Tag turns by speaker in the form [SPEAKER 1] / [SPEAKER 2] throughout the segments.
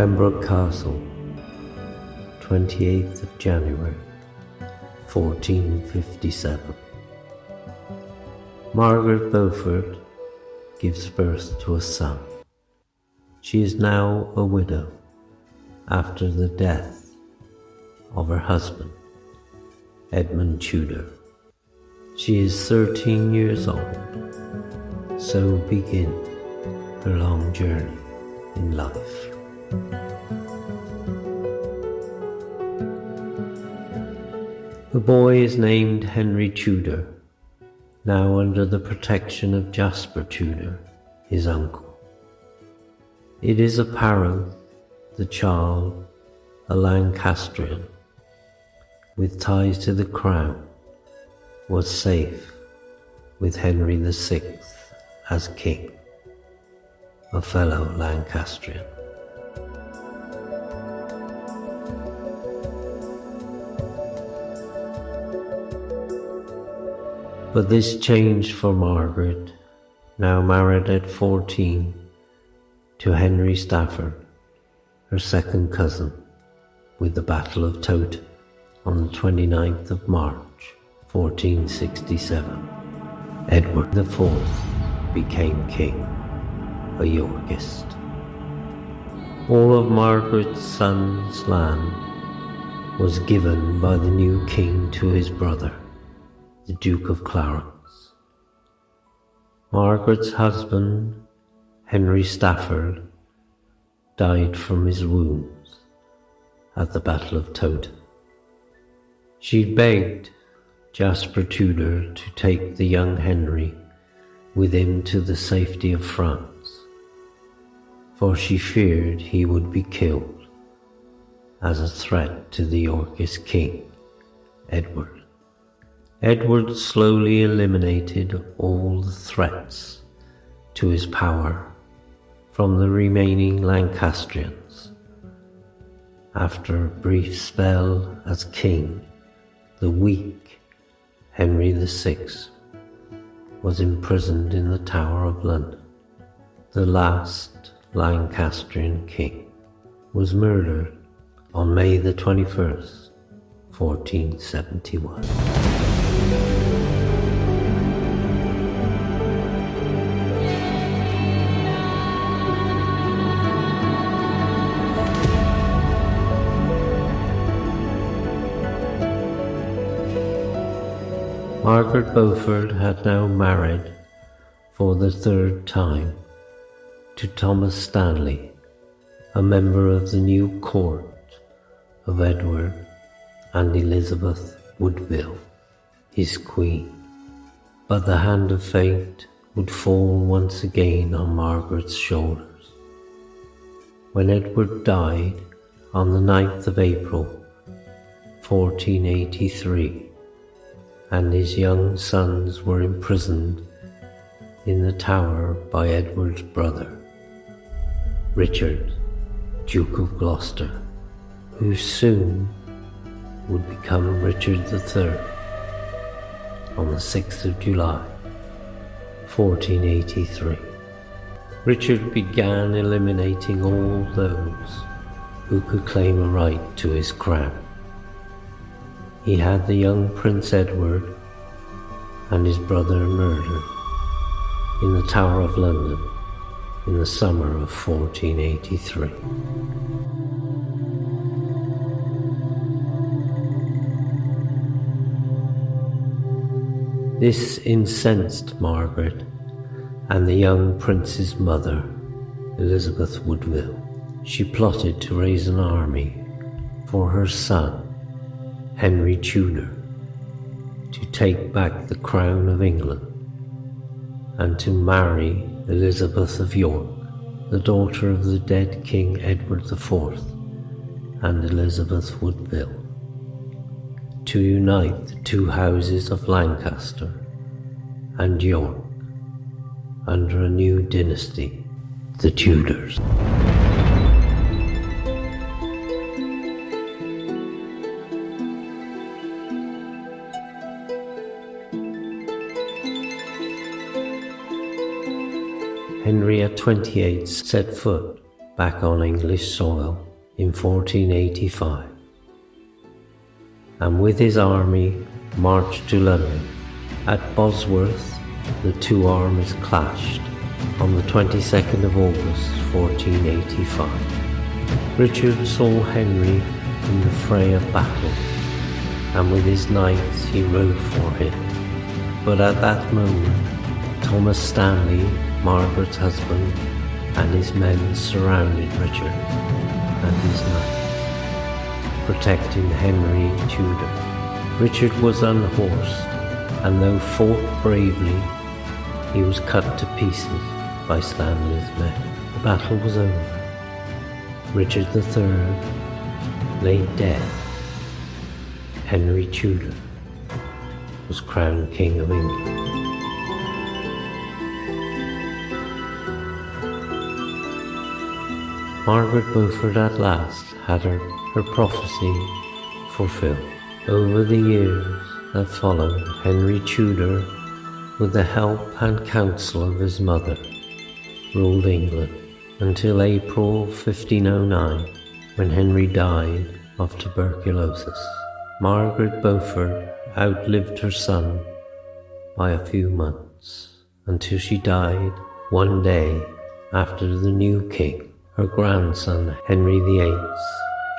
[SPEAKER 1] Pembroke Castle, 28th of January, 1457. Margaret Beaufort gives birth to a son. She is now a widow after the death of her husband, Edmund Tudor. She is 13 years old, so begin her long journey in life. The boy is named Henry Tudor, now under the protection of Jasper Tudor, his uncle. It is apparent the child, a Lancastrian, with ties to the crown, was safe with Henry VI as king, a fellow Lancastrian. But this changed for Margaret, now married at 14 to Henry Stafford, her second cousin, with the Battle of Towton on the 29th of March, 1467. Edward IV became king, a Yorkist. All of Margaret's son's land was given by the new king to his brother, the Duke of Clarence. Margaret's husband, Henry Stafford, died from his wounds at the Battle of Towton. She begged Jasper Tudor to take the young Henry with him to the safety of France, for she feared he would be killed as a threat to the Yorkist king, Edward. Edward slowly eliminated all the threats to his power from the remaining Lancastrians. After a brief spell as king, the weak Henry VI was imprisoned in the Tower of London. The last Lancastrian king was murdered on May the 21st, 1471. Margaret Beaufort had now married for the third time to Thomas Stanley, a member of the new court of Edward and Elizabeth Woodville, his queen. But the hand of fate would fall once again on Margaret's shoulders. When Edward died on the 9th of April, 1483, and his young sons were imprisoned in the Tower by Edward's brother, Richard, Duke of Gloucester, who soon would become Richard III on the 6th of July, 1483. Richard began eliminating all those who could claim a right to his crown. He had the young Prince Edward and his brother murdered in the Tower of London in the summer of 1483. This incensed Margaret and the young prince's mother, Elizabeth Woodville. She plotted to raise an army for her son, Henry Tudor, to take back the crown of England and to marry Elizabeth of York, the daughter of the dead King Edward IV and Elizabeth Woodville, to unite the two houses of Lancaster and York under a new dynasty, the Tudors. Henry at 28 set foot back on English soil in 1485, and with his army marched to London. At Bosworth, the two armies clashed on the 22nd of August 1485. Richard saw Henry in the fray of battle, and with his knights he rode for him. But at that moment, Thomas Stanley, Margaret's husband, and his men surrounded Richard and his knights, protecting Henry Tudor. Richard was unhorsed, and though fought bravely, he was cut to pieces by Stanley's men. The battle was over. Richard III lay dead. Henry Tudor was crowned King of England. Margaret Beaufort at last had her prophecy fulfilled. Over the years that followed, Henry Tudor, with the help and counsel of his mother, ruled England until April 1509, when Henry died of tuberculosis. Margaret Beaufort outlived her son by a few months, until she died one day after the new king, her grandson Henry VIII's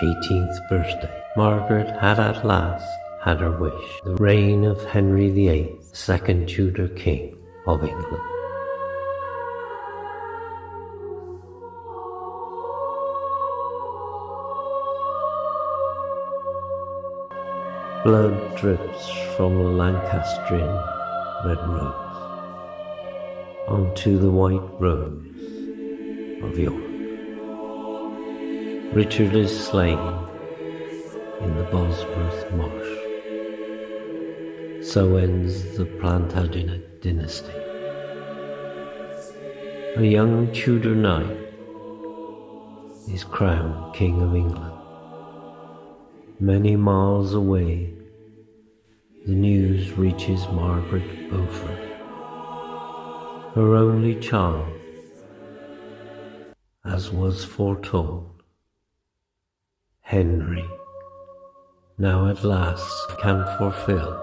[SPEAKER 1] 18th birthday. Margaret had at last had her wish, the reign of Henry VIII, second Tudor King of England. Blood drips from the Lancastrian red rose onto the white rose of York. Richard is slain in the Bosworth Marsh. So ends the Plantagenet dynasty. A young Tudor knight is crowned King of England. Many miles away, the news reaches Margaret Beaufort. Her only child, as was foretold, Henry, now at last can fulfill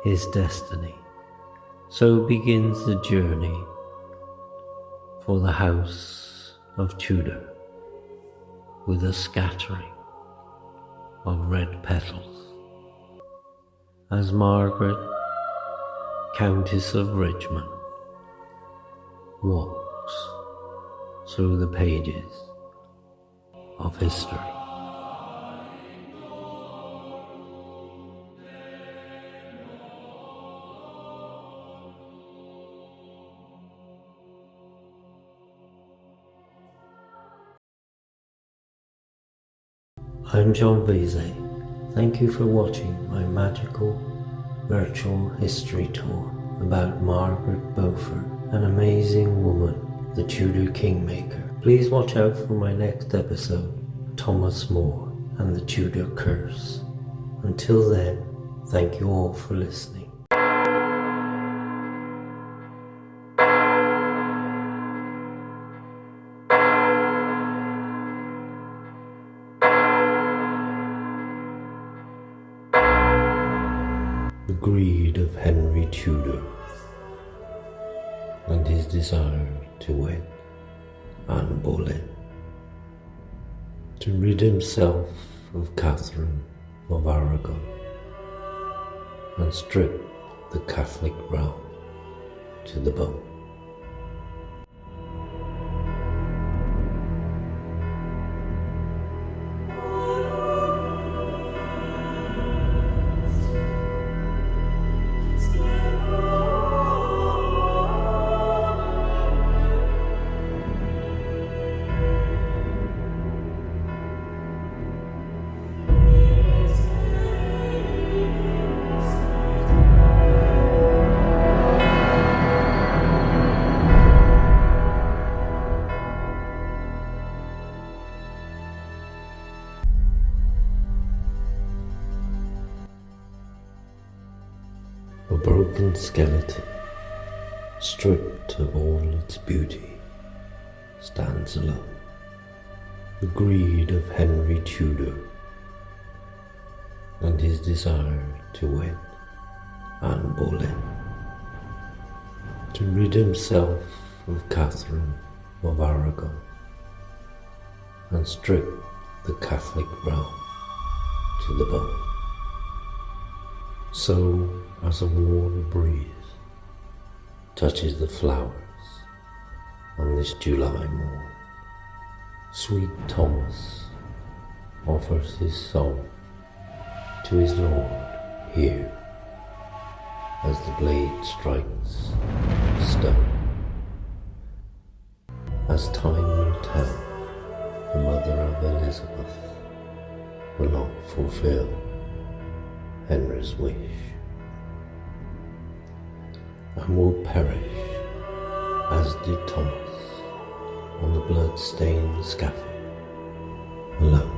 [SPEAKER 1] his destiny. So begins the journey for the House of Tudor, with a scattering of red petals, as Margaret, Countess of Richmond, walks through the pages of history. I'm John Veasays. Thank you for watching my magical virtual history tour about Margaret Beaufort, an amazing woman, the Tudor Kingmaker. Please watch out for my next episode, Thomas More and the Tudor Curse. Until then, thank you all for listening. The greed of Henry Tudor and his desire to wed Anne Boleyn, to rid himself of Catherine of Aragon and strip the Catholic realm to the bone. A broken skeleton, stripped of all its beauty, stands alone. the greed of Henry Tudor, and his desire to wed Anne Boleyn, to rid himself of Catherine of Aragon, and strip the Catholic realm to the bone. So as a warm breeze touches the flowers on this July morn, sweet Thomas offers his soul to his Lord here, as the blade strikes stone. As time will tell, the mother of Elizabeth will not fulfill Henry's wish, and will perish as did Thomas on the blood-stained scaffold alone.